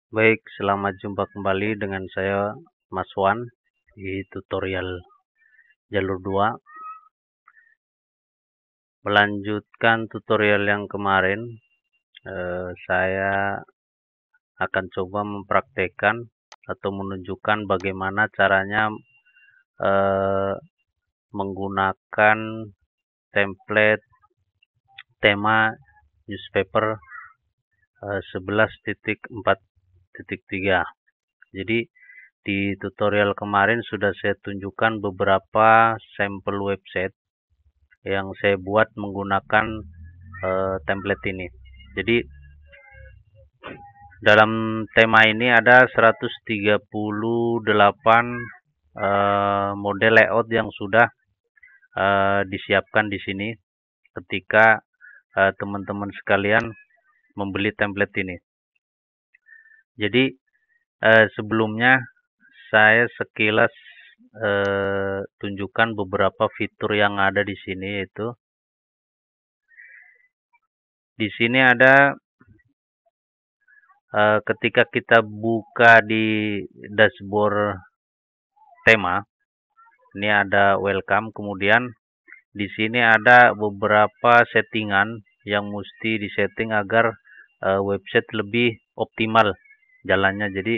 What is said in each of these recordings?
Baik, selamat jumpa kembali dengan saya Mas Wan di tutorial jalur 2. Melanjutkan tutorial yang kemarin, saya akan coba mempraktekkan atau menunjukkan bagaimana caranya eh, menggunakan template tema newspaper 11.4.3. Jadi di tutorial kemarin sudah saya tunjukkan beberapa sampel website yang saya buat menggunakan template ini. Jadi dalam tema ini ada 138 model layout yang sudah disiapkan di sini ketika teman-teman sekalian membeli template ini. Jadi sebelumnya saya sekilas tunjukkan beberapa fitur yang ada di sini, yaitu di sini ada ketika kita buka di dashboard tema, ini ada welcome, kemudian di sini ada beberapa settingan yang mesti disetting agar website lebih optimal jalannya. Jadi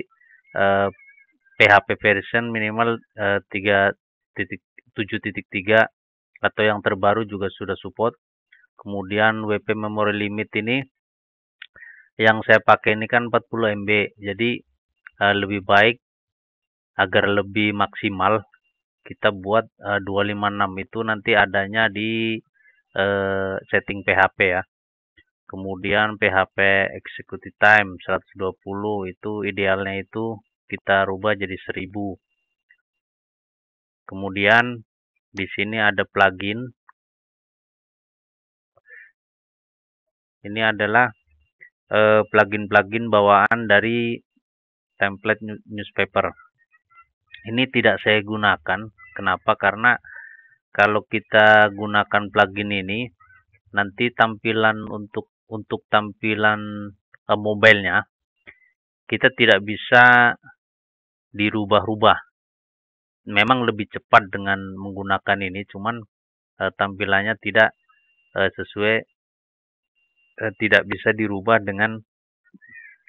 PHP version minimal 3.7.3 atau yang terbaru juga sudah support. Kemudian WP memory limit ini yang saya pakai ini kan 40 MB, jadi lebih baik agar lebih maksimal kita buat 256 itu nanti adanya di setting PHP ya. Kemudian PHP executive time 120 itu idealnya itu kita rubah jadi 1000. Kemudian di sini ada plugin. Ini adalah plugin-plugin bawaan dari template newspaper. Ini tidak saya gunakan. Kenapa? Karena kalau kita gunakan plugin ini, nanti tampilan untuk tampilan mobile-nya kita tidak bisa dirubah-rubah. Memang lebih cepat dengan menggunakan ini, cuman tampilannya tidak sesuai, tidak bisa dirubah dengan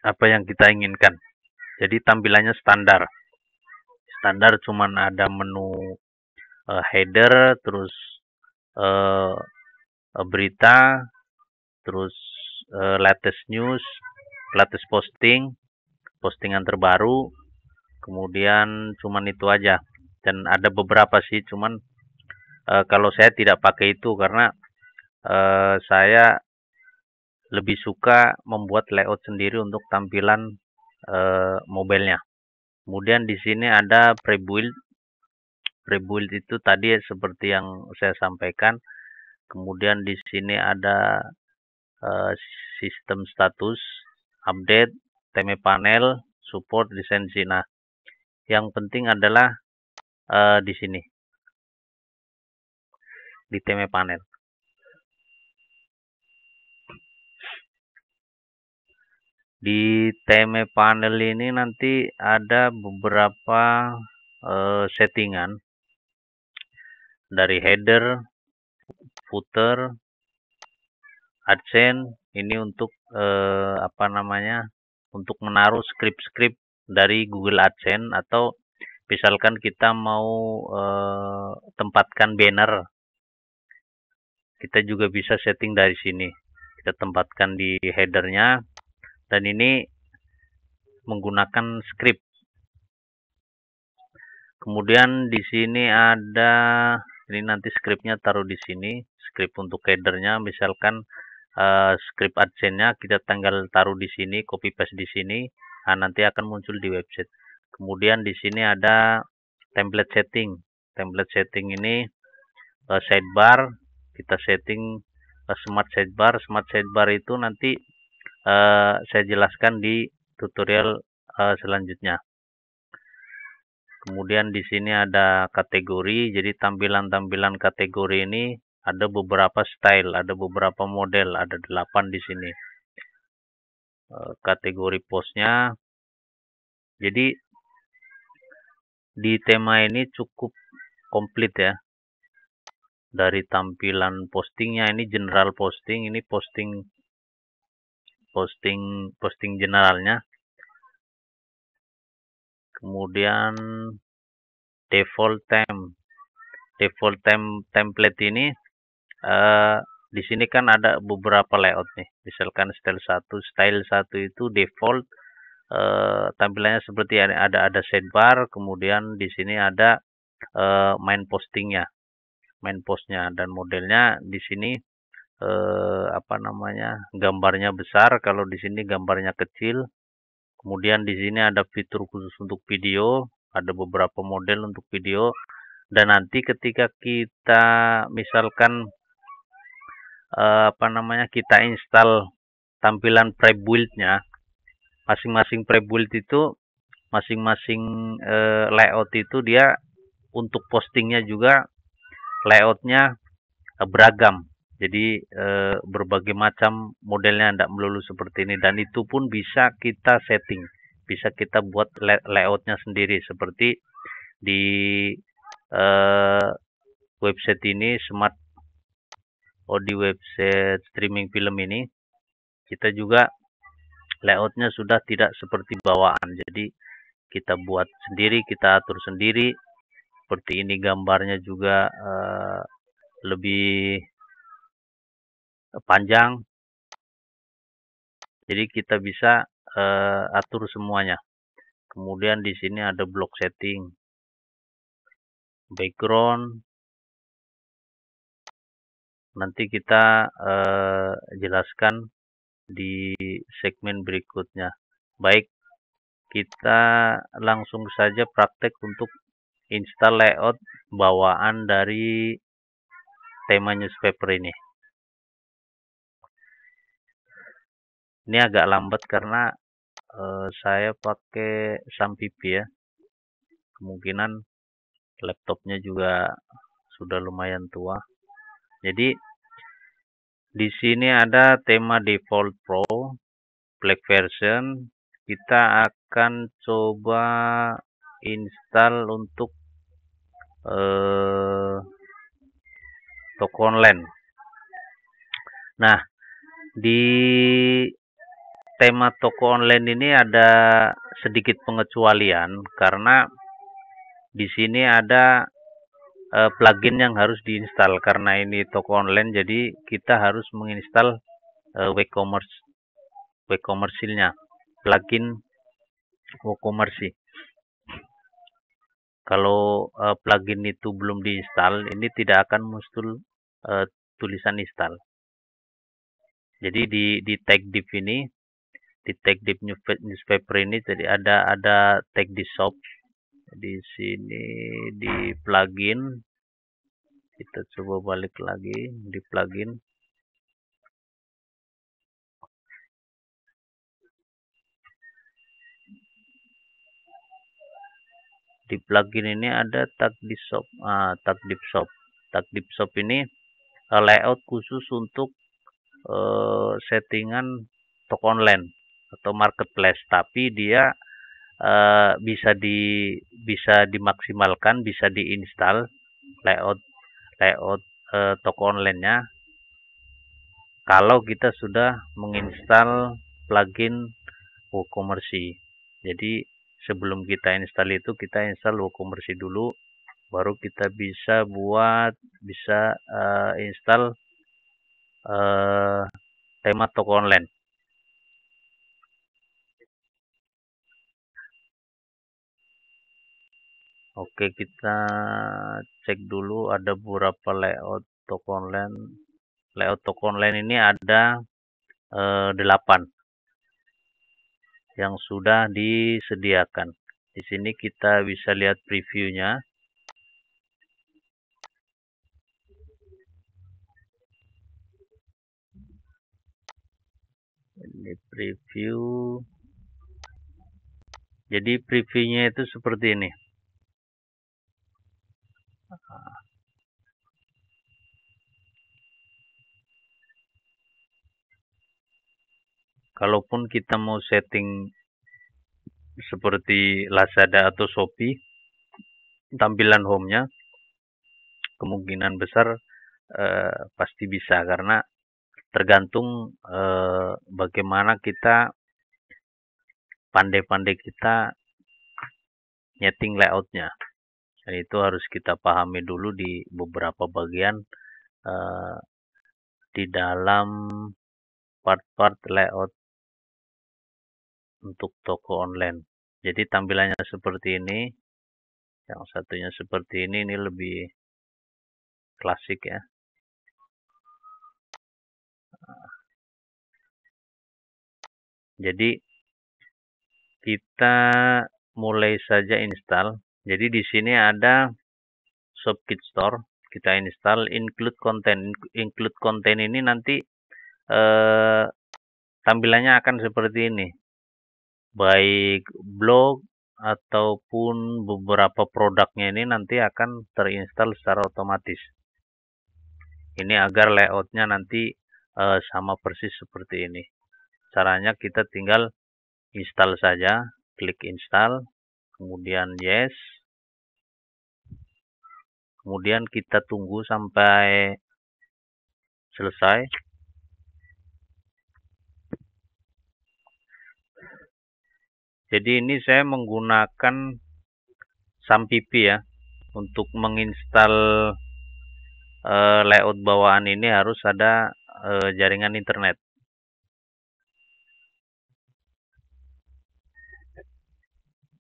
apa yang kita inginkan. Jadi tampilannya standar. Standar cuman ada menu header, terus berita, terus latest news, latest posting, postingan terbaru, kemudian cuman itu aja. Dan ada beberapa sih, cuman kalau saya tidak pakai itu karena saya lebih suka membuat layout sendiri untuk tampilan mobilenya. Kemudian di sini ada pre-build. Pre-build itu tadi seperti yang saya sampaikan. Kemudian di sini ada sistem status, update, theme panel, support, lisensi. Nah, yang penting adalah di sini, di theme panel. Di theme panel ini nanti ada beberapa settingan dari header, footer, AdSense. Ini untuk untuk menaruh script-script dari Google AdSense, atau misalkan kita mau tempatkan banner, kita juga bisa setting dari sini. Kita tempatkan di headernya, dan ini menggunakan script. Kemudian di sini ada, ini nanti scriptnya taruh di sini, script untuk headernya, misalkan script AdSense-nya kita tinggal taruh di sini, copy paste di sini, nah nanti akan muncul di website. Kemudian di sini ada template setting. Template setting ini sidebar, kita setting smart sidebar. Smart sidebar itu nanti saya jelaskan di tutorial selanjutnya. Kemudian di sini ada kategori. Jadi tampilan-tampilan kategori ini ada beberapa style, ada beberapa model, ada 8 di sini. Kategori postnya, Jadi di tema ini cukup komplit ya. Dari tampilan postingnya, ini general posting, ini posting generalnya. Kemudian default template ini di sini kan ada beberapa layout nih. Misalkan style 1 itu default, tampilannya seperti ada sidebar, kemudian di sini ada main postnya, dan modelnya di sini gambarnya besar, kalau di sini gambarnya kecil. Kemudian di sini ada fitur khusus untuk video, ada beberapa model untuk video. Dan nanti ketika kita misalkan kita install tampilan pre-build-nya, masing-masing pre-build itu, masing-masing layout itu dia untuk postingnya juga layoutnya beragam. Jadi berbagai macam modelnya, tidak melulu seperti ini, dan itu pun bisa kita setting, bisa kita buat layoutnya sendiri. Seperti di website ini, di website streaming film ini, kita juga layoutnya sudah tidak seperti bawaan. Jadi kita buat sendiri, kita atur sendiri. Seperti ini gambarnya juga lebih panjang. Jadi kita bisa atur semuanya. Kemudian di sini ada block setting, background. Nanti kita jelaskan di segmen berikutnya. Baik, kita langsung saja praktek untuk install layout bawaan dari tema newspaper ini. Ini agak lambat karena saya pakai Sampipi ya. Kemungkinan laptopnya juga sudah lumayan tua. Jadi di sini ada tema default pro black version. Kita akan coba install untuk toko online. Nah, di tema toko online ini ada sedikit pengecualian karena di sini ada plugin yang harus diinstal. Karena ini toko online, jadi kita harus menginstal WooCommerce-nya, plugin WooCommerce. Kalau plugin itu belum diinstal, ini tidak akan muncul tulisan install. Jadi di tag div ini, di tag div newspaper ini, jadi ada tag di shop. Di sini di plugin, kita coba balik lagi di plugin. Di plugin ini ada tag di shop, tag div shop. Tag div shop ini layout khusus untuk settingan toko online atau marketplace, tapi dia bisa dimaksimalkan, bisa diinstal layout toko online-nya kalau kita sudah menginstal plugin WooCommerce. Jadi sebelum kita install itu, kita install WooCommerce dulu, baru kita bisa install tema toko online. Oke, kita cek dulu ada beberapa layout toko online. Layout toko online ini ada 8 yang sudah disediakan. Di sini kita bisa lihat previewnya. Ini preview. Jadi previewnya itu seperti ini. Kalaupun kita mau setting seperti Lazada atau Shopee, tampilan home-nya kemungkinan besar pasti bisa, karena tergantung bagaimana kita pandai-pandai kita nyeting layoutnya. Dan itu harus kita pahami dulu di beberapa bagian eh, di dalam part-part layout untuk toko online. Jadi tampilannya seperti ini, yang satunya seperti ini lebih klasik ya. Jadi kita mulai saja install. Jadi di sini ada ShopKit Store, kita install include content. Include content ini nanti tampilannya akan seperti ini. Baik blog ataupun beberapa produknya ini nanti akan terinstall secara otomatis. Ini agar layoutnya nanti sama persis seperti ini. Caranya kita tinggal install saja, klik install, kemudian yes, kemudian kita tunggu sampai selesai. Jadi ini saya menggunakan Sampipi ya, untuk menginstal layout bawaan ini harus ada jaringan internet.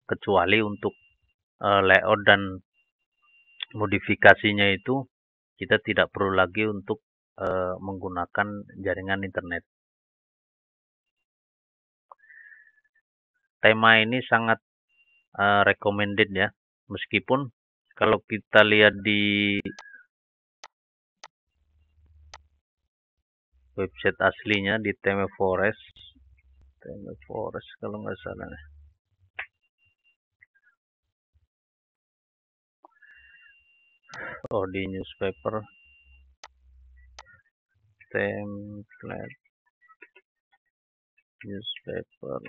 Kecuali untuk layout dan modifikasinya itu kita tidak perlu lagi untuk menggunakan jaringan internet. Tema ini sangat recommended ya, meskipun kalau kita lihat di website aslinya di ThemeForest kalau nggak salah. Oh, di newspaper template newspaper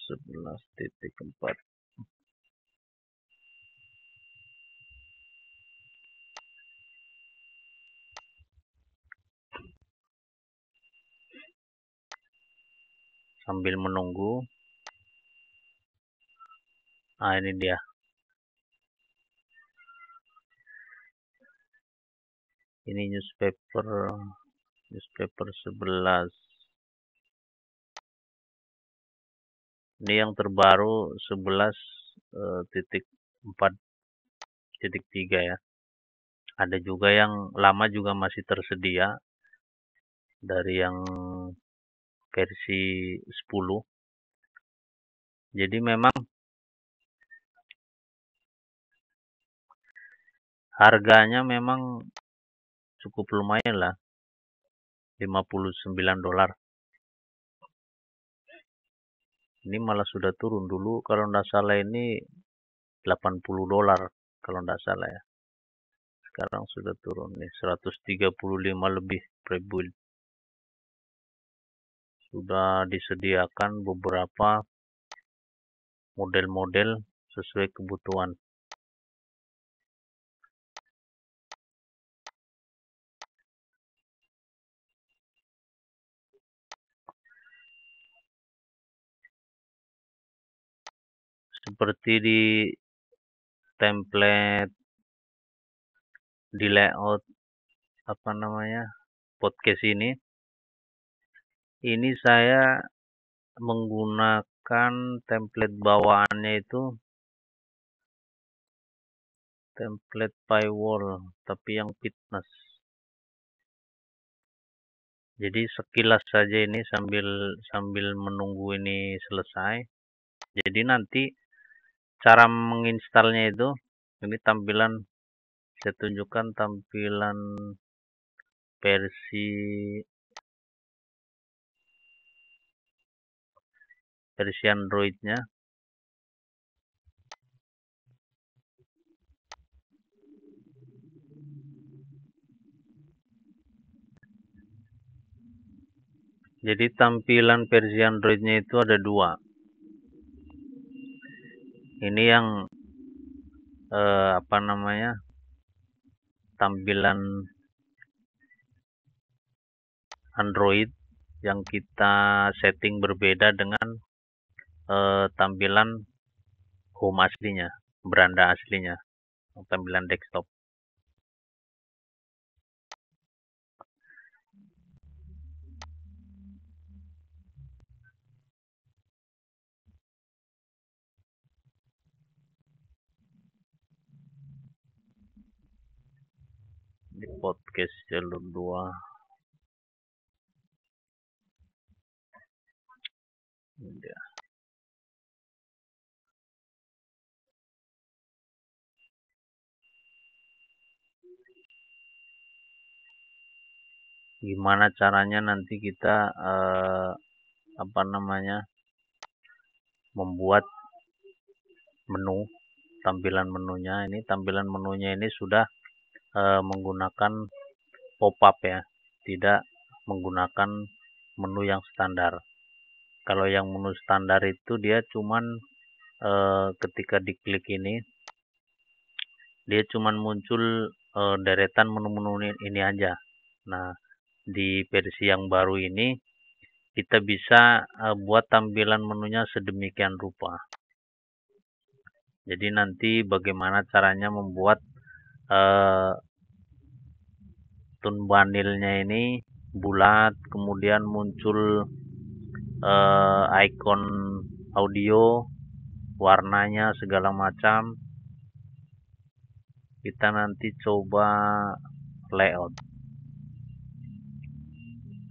11.4. Sambil menunggu, ini dia. Ini newspaper 11. Ini yang terbaru 11.4.3 ya. Ada juga yang lama juga masih tersedia dari yang versi 10. Jadi memang harganya memang cukup lumayan lah, $59. Ini malah sudah turun, dulu kalau tidak salah ini $80 kalau tidak salah ya. Sekarang sudah turun nih 135 lebih per build. Sudah disediakan beberapa model-model sesuai kebutuhan. Seperti di template di layout podcast ini saya menggunakan template bawaannya itu template paywall tapi yang fitness. Jadi sekilas saja ini sambil menunggu ini selesai. Jadi nanti cara menginstalnya itu, ini tampilan, saya tunjukkan tampilan versi Androidnya. Jadi tampilan versi Android-nya itu ada dua. Ini yang apa namanya, tampilan Android yang kita setting berbeda dengan tampilan home aslinya, beranda aslinya, tampilan desktop. Di podcast jalur 2. Gimana caranya nanti kita apa namanya, membuat menu, tampilan menunya ini sudah menggunakan pop-up ya, tidak menggunakan menu yang standar. Kalau yang menu standar itu dia cuman ketika diklik ini dia cuman muncul deretan menu-menu ini aja. Nah, di versi yang baru ini kita bisa buat tampilan menunya sedemikian rupa. Jadi nanti bagaimana caranya membuat tunbanilnya ini bulat, kemudian muncul icon audio, warnanya segala macam. Kita nanti coba layout.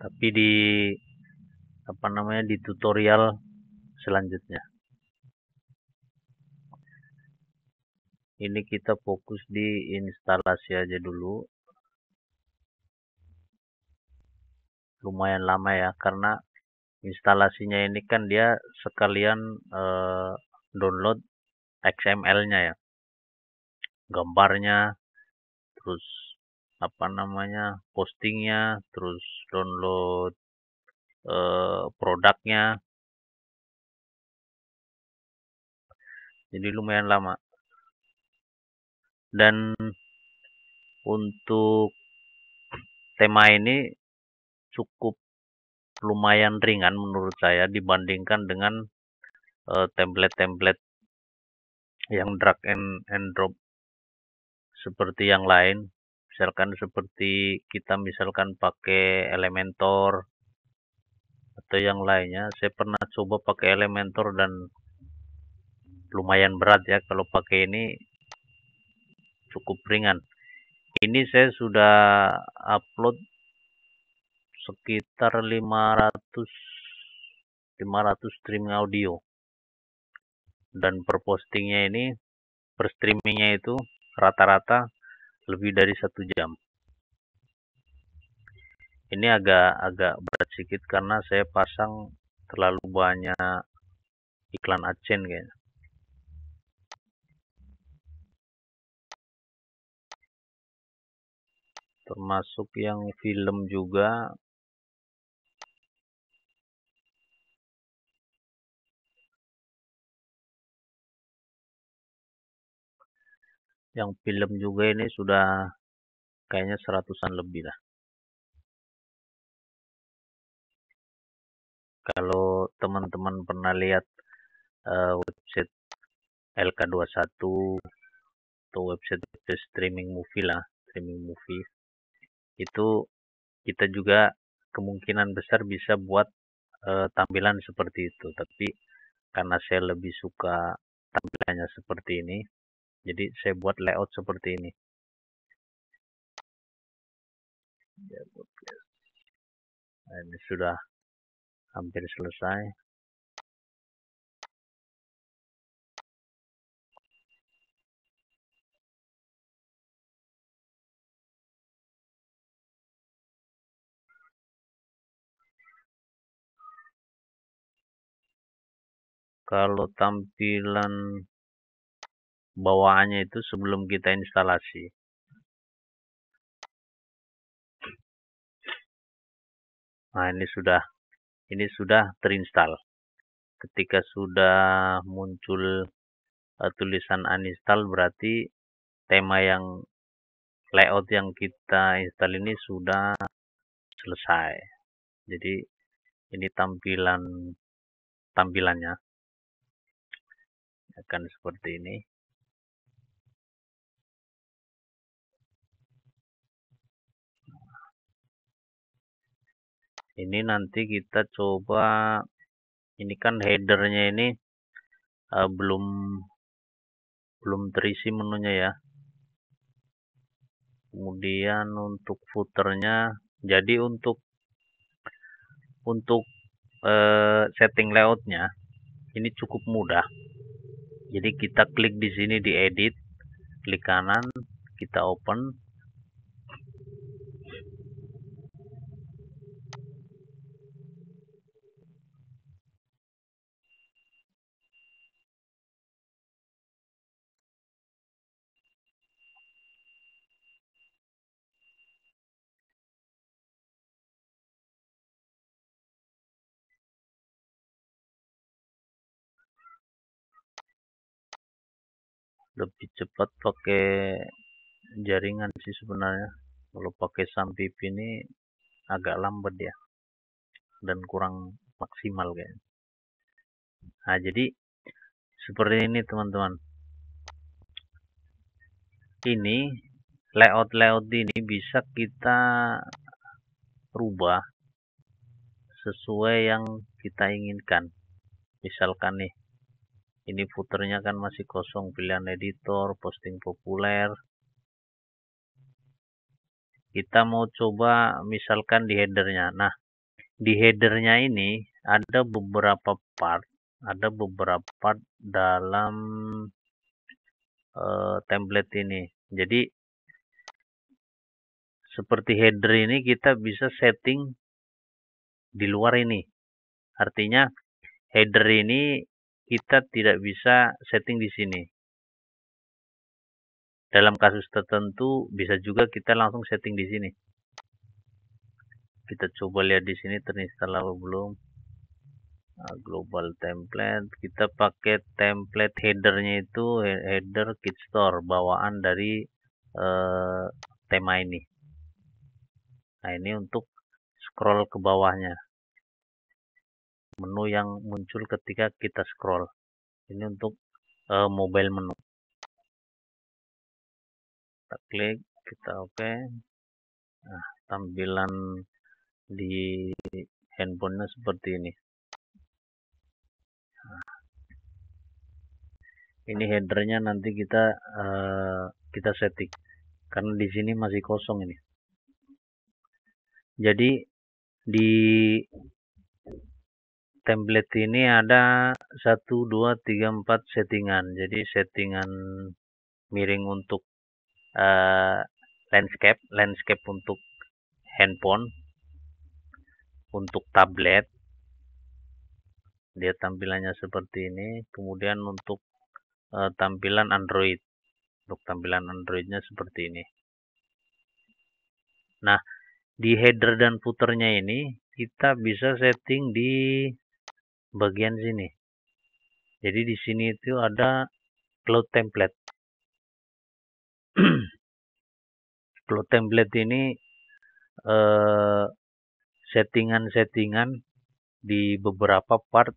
Tapi di apa namanya, di tutorial selanjutnya. Ini kita fokus di instalasi aja dulu. Lumayan lama ya, karena instalasinya ini kan dia sekalian download XML-nya ya, gambarnya, terus apa namanya, postingnya, terus download produknya. Jadi lumayan lama. Dan untuk tema ini cukup lumayan ringan menurut saya dibandingkan dengan template-template yang drag and drop seperti yang lain. Misalkan seperti kita pakai Elementor atau yang lainnya. Saya pernah coba pakai Elementor dan lumayan berat ya. Kalau pakai ini cukup ringan. Ini saya sudah upload sekitar 500 streaming audio, dan per postingnya ini, per streamingnya itu rata-rata lebih dari 1 jam. Ini agak berat sedikit karena saya pasang terlalu banyak iklan AdSense kayaknya. Termasuk yang film juga. Yang film juga ini sudah kayaknya 100-an lebih lah. Kalau teman-teman pernah lihat website LK21 atau website streaming movie lah, streaming movie, itu kita juga kemungkinan besar bisa buat tampilan seperti itu. Tapi karena saya lebih suka tampilannya seperti ini, jadi saya buat layout seperti ini. Nah, ini sudah hampir selesai. Kalau tampilan bawaannya itu sebelum kita instalasi. Nah, ini sudah ini sudah terinstall. Ketika sudah muncul tulisan uninstall, berarti tema yang layout yang kita install ini sudah selesai. Jadi ini tampilannya akan seperti ini. Ini nanti kita coba, ini kan headernya ini belum terisi menunya ya. Kemudian untuk footernya, jadi untuk setting layoutnya ini cukup mudah. Jadi kita klik di sini di edit, klik kanan, kita open. Lebih cepat pakai jaringan sih sebenarnya. Kalau pakai Sampip ini agak lambat ya dan kurang maksimal kayaknya. Nah, jadi seperti ini teman-teman. Ini layout ini bisa kita rubah sesuai yang kita inginkan. Misalkan nih, ini footernya kan masih kosong, pilihan editor, posting populer. Kita mau coba misalkan di headernya. Nah, di headernya ini ada beberapa part dalam template ini. Jadi seperti header ini kita bisa setting di luar ini. Artinya header ini kita tidak bisa setting di sini. Dalam kasus tertentu bisa juga kita langsung setting di sini. Kita coba lihat di sini terinstall atau belum. Global template, kita pakai template headernya itu header kit store, bawaan dari tema ini. Nah, ini untuk scroll ke bawahnya, menu yang muncul ketika kita scroll. Ini untuk mobile menu. Kita klik, kita oke. Nah, tampilan di handphonenya seperti ini. Nah, ini headernya nanti kita setting karena di sini masih kosong ini. Jadi di template ini ada 1, 2, 3, 4 settingan. Jadi settingan miring untuk landscape untuk handphone, untuk tablet dia tampilannya seperti ini. Kemudian untuk tampilan Android, untuk tampilan Androidnya seperti ini. Nah, di header dan footernya ini kita bisa setting di bagian sini. Jadi di sini itu ada cloud template. Cloud template ini settingan-settingan di beberapa part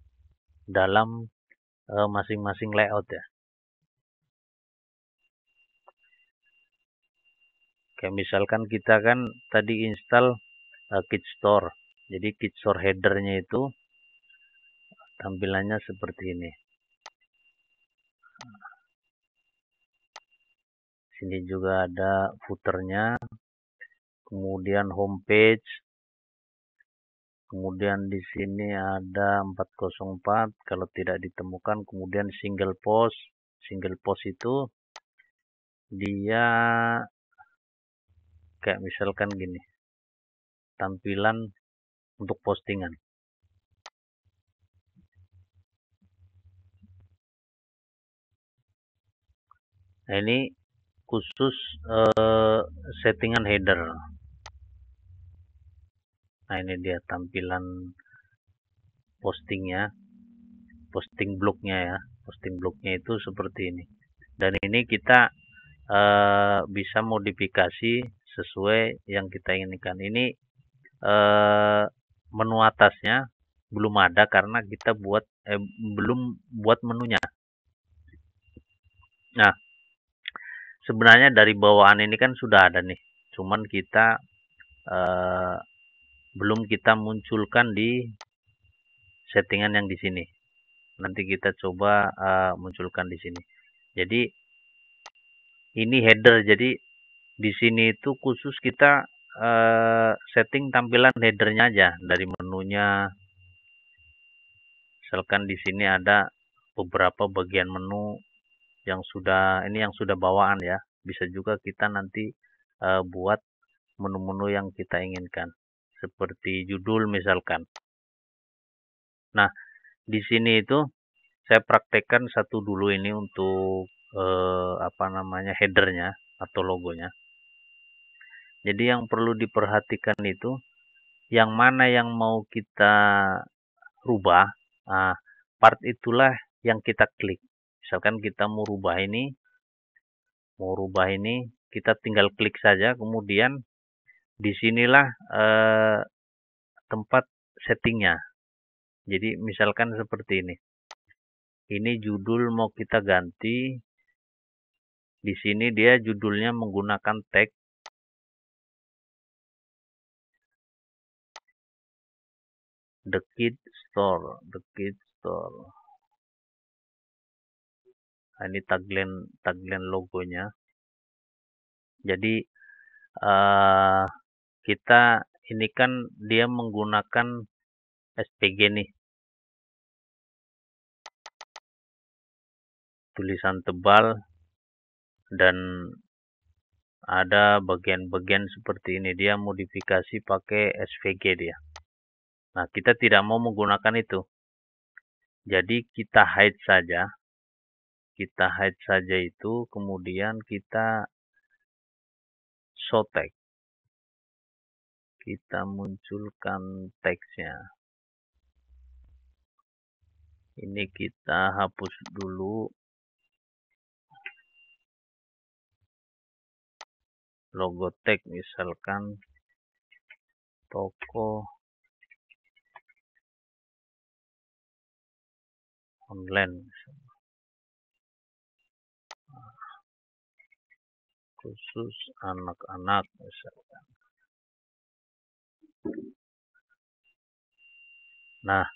dalam masing-masing layout ya. Kayak misalkan kita kan tadi install kit store. Jadi kit store headernya itu tampilannya seperti ini. Sini juga ada footernya, kemudian homepage, kemudian di sini ada 404 kalau tidak ditemukan, kemudian single post. Single post itu dia kayak misalkan gini, tampilan untuk postingan. Nah, ini khusus settingan header. Nah, ini dia tampilan postingnya, posting blognya ya. Posting blognya itu seperti ini. Dan ini kita bisa modifikasi sesuai yang kita inginkan. Ini menu atasnya belum ada karena kita belum buat menunya. Nah, sebenarnya dari bawaan ini kan sudah ada nih, cuman kita belum kita munculkan di settingan yang di sini. Nanti kita coba munculkan di sini. Jadi ini header. Jadi di sini itu khusus kita setting tampilan headernya aja dari menunya. Misalkan di sini ada beberapa bagian menu yang sudah bawaan ya. Bisa juga kita nanti buat menu-menu yang kita inginkan. Seperti judul misalkan. Nah, di sini itu saya praktekkan satu dulu ini untuk headernya atau logonya. Jadi yang perlu diperhatikan itu yang mana yang mau kita rubah. Nah, part itulah yang kita klik. Misalkan kita mau rubah ini, kita tinggal klik saja. Kemudian disinilah tempat settingnya. Jadi misalkan seperti ini. Ini judul mau kita ganti. Di sini dia judulnya menggunakan tag The Kid Store. Nah, ini tagline logonya. Jadi kita ini kan dia menggunakan SPG nih. Tulisan tebal dan ada bagian-bagian seperti ini. Dia modifikasi pakai SVG dia. Nah, kita tidak mau menggunakan itu. Jadi kita hide saja. Itu, kemudian kita show tag. Kita munculkan teksnya. Ini kita hapus dulu logo tag, misalkan toko online khusus anak-anak misalkan. Nah,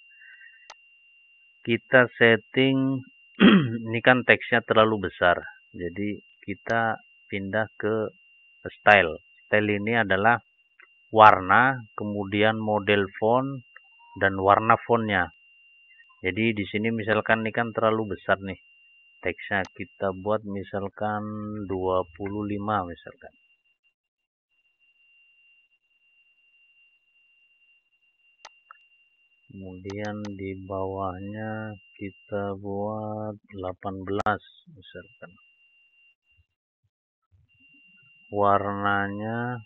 kita setting ini kan teksnya terlalu besar, jadi kita pindah ke style. Style ini adalah warna, kemudian model font dan warna fontnya. Jadi di sini misalkan ini kan terlalu besar nih teksnya, kita buat misalkan 25 misalkan. Kemudian di bawahnya kita buat 18 misalkan. Warnanya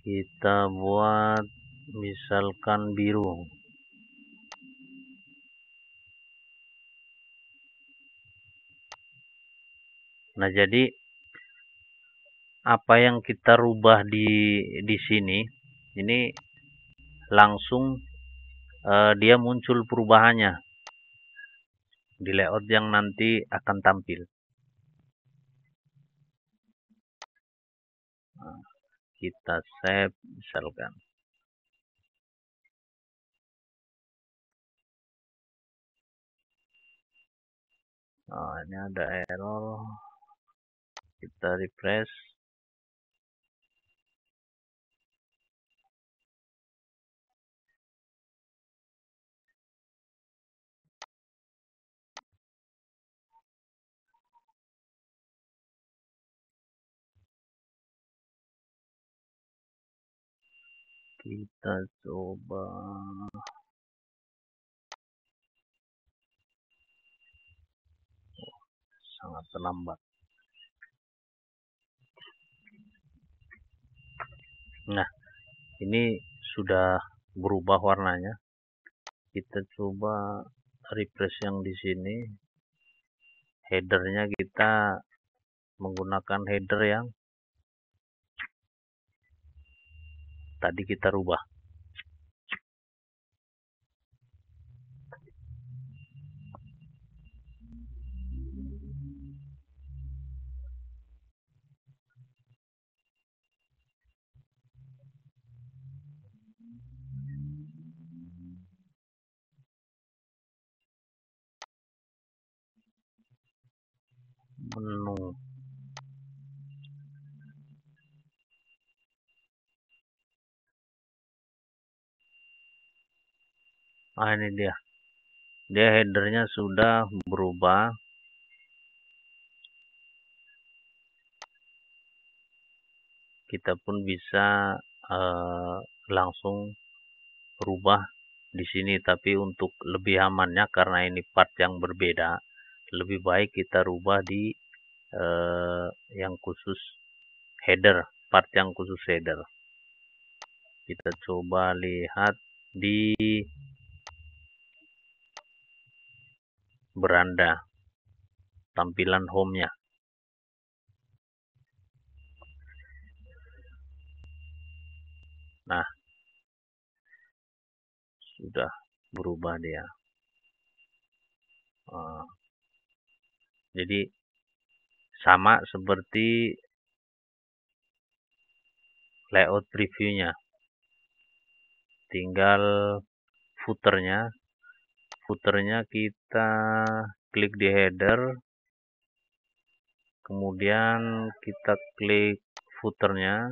kita buat misalkan biru. Nah, jadi apa yang kita rubah di sini ini langsung dia muncul perubahannya di layout yang nanti akan tampil. Nah, kita save misalkan. Nah, ini ada error. Kita refresh. Kita coba. Sangat terlambat. Nah, ini sudah berubah warnanya. Kita coba refresh yang di sini. Headernya kita menggunakan header yang tadi kita rubah. Menu. Ini dia. Dia headernya sudah berubah. Kita pun bisa langsung rubah di sini, tapi untuk lebih amannya karena ini part yang berbeda, lebih baik kita rubah di yang khusus header, part yang khusus header. Kita coba lihat di beranda tampilan home-nya. Nah, sudah berubah dia. Jadi sama seperti layout previewnya, tinggal footernya kita klik di header, kemudian kita klik footernya,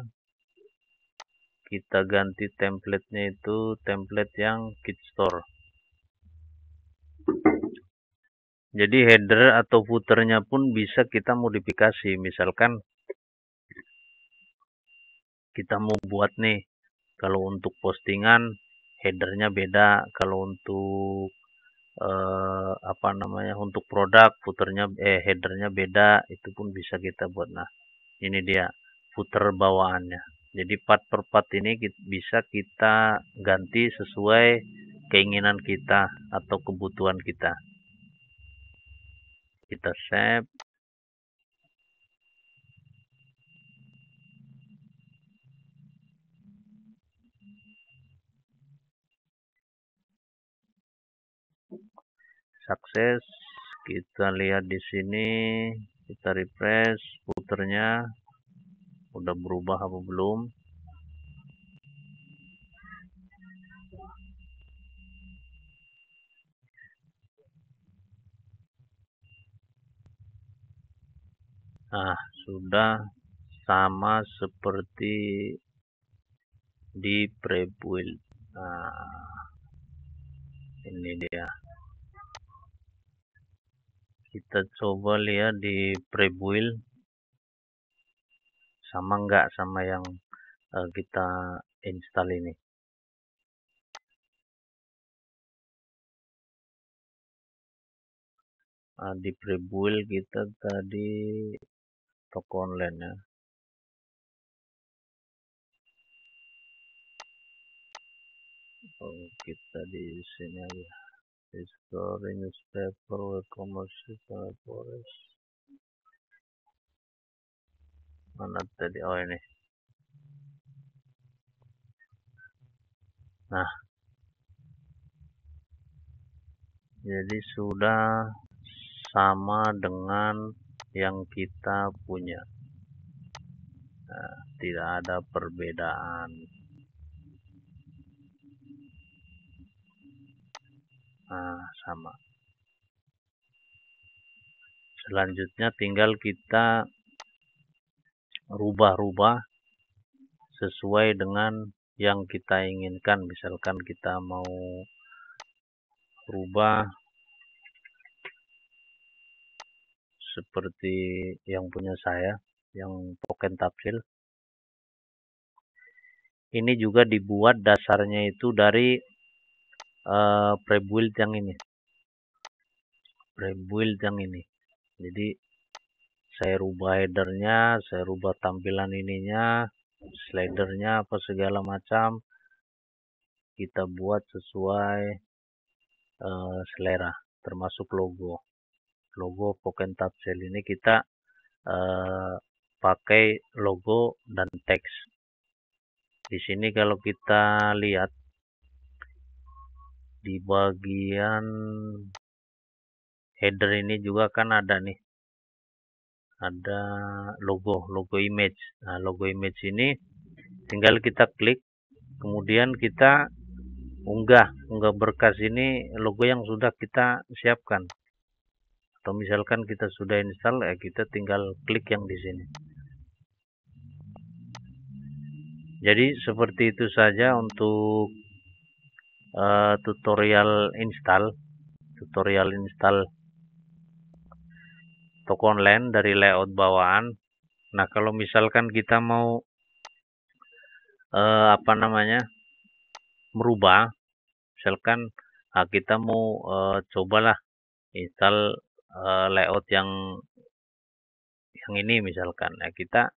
kita ganti template-nya itu template yang kit store. Jadi header atau footernya pun bisa kita modifikasi. Misalkan kita mau buat nih, kalau untuk postingan headernya beda, kalau untuk untuk produk footernya headernya beda, itu pun bisa kita buat. Nah, ini dia footer bawaannya. Jadi part per part ini bisa kita ganti sesuai keinginan kita atau kebutuhan kita. Kita save. Sukses. Kita lihat di sini, kita refresh footernya udah berubah apa belum. Nah, sudah sama seperti di pre-build. Nah, ini dia. Kita coba lihat di pre-build sama enggak sama yang kita install ini. Di pre-build kita tadi toko online ya. Kita di sini aja. History, newspaper, e-commerce, forest. Mana tadi? Oh ini. Nah, jadi sudah sama dengan yang kita punya. Nah, tidak ada perbedaan. Nah, sama. Selanjutnya tinggal kita rubah-rubah sesuai dengan yang kita inginkan. Misalkan kita mau rubah seperti yang punya saya, yang token tafsil. Ini juga dibuat dasarnya itu dari pre-build yang ini. Pre-build yang ini. Jadi saya rubah headernya, saya rubah tampilan ininya, slidernya apa segala macam. Kita buat sesuai selera, termasuk logo. Logo Pokentabsel ini kita pakai logo dan teks. Di sini kalau kita lihat di bagian header ini juga kan ada nih, ada logo image. Nah, logo image ini tinggal kita klik, kemudian kita unggah berkas ini logo yang sudah kita siapkan. Atau misalkan kita sudah install, kita tinggal klik yang di sini. Jadi seperti itu saja untuk tutorial install toko online dari layout bawaan. Nah, kalau misalkan kita mau merubah, misalkan kita mau cobalah install layout yang ini misalkan, kita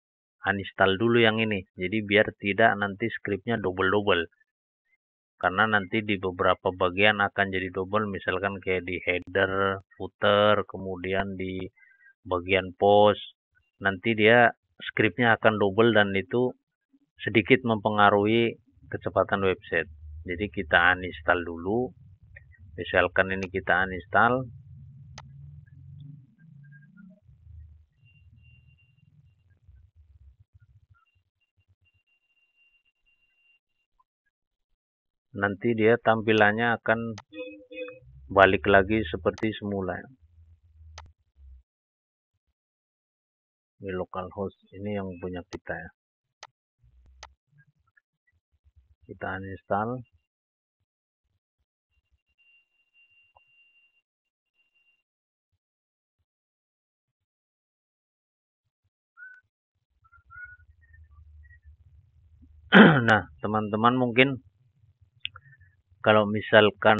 uninstall dulu yang ini. Jadi biar tidak nanti scriptnya double, karena nanti di beberapa bagian akan jadi double, misalkan kayak di header, footer, kemudian di bagian post, nanti dia scriptnya akan double dan itu sedikit mempengaruhi kecepatan website. Jadi kita uninstall dulu, misalkan ini kita uninstall. Nanti dia tampilannya akan balik lagi seperti semula. Ini localhost ini yang punya kita ya. Kita uninstall. Nah, teman-teman mungkin kalau misalkan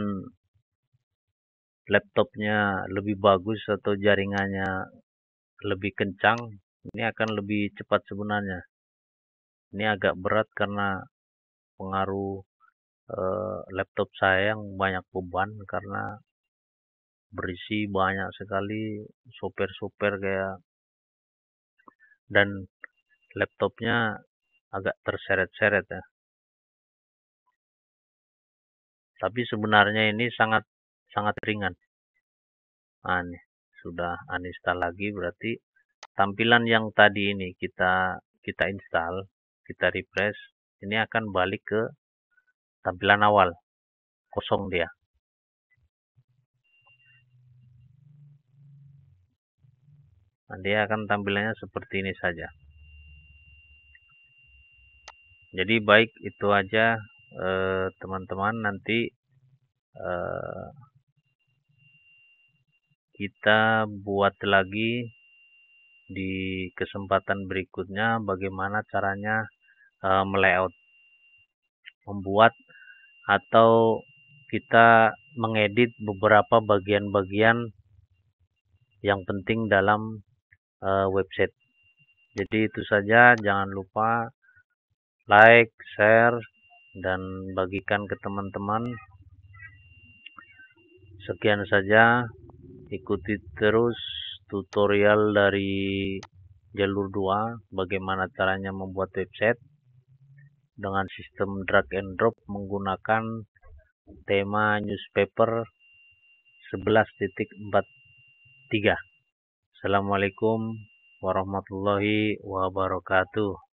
laptopnya lebih bagus atau jaringannya lebih kencang, ini akan lebih cepat sebenarnya. Ini agak berat karena pengaruh laptop saya yang banyak beban, karena berisi banyak sekali software kayak, dan laptopnya agak terseret-seret ya. Tapi sebenarnya ini sangat ringan. Nah, nih, sudah uninstall lagi, berarti tampilan yang tadi ini kita install, kita refresh, ini akan balik ke tampilan awal, kosong dia. Nah, dia akan tampilannya seperti ini saja. Jadi baik, itu aja teman-teman. Nanti kita buat lagi di kesempatan berikutnya bagaimana caranya melayout, membuat atau kita mengedit beberapa bagian-bagian yang penting dalam website. Jadi itu saja, jangan lupa like, share, dan bagikan ke teman-teman. Sekian saja, ikuti terus tutorial dari jalur 2, bagaimana caranya membuat website dengan sistem drag and drop menggunakan tema newspaper 11.43. Assalamualaikum warahmatullahi wabarakatuh.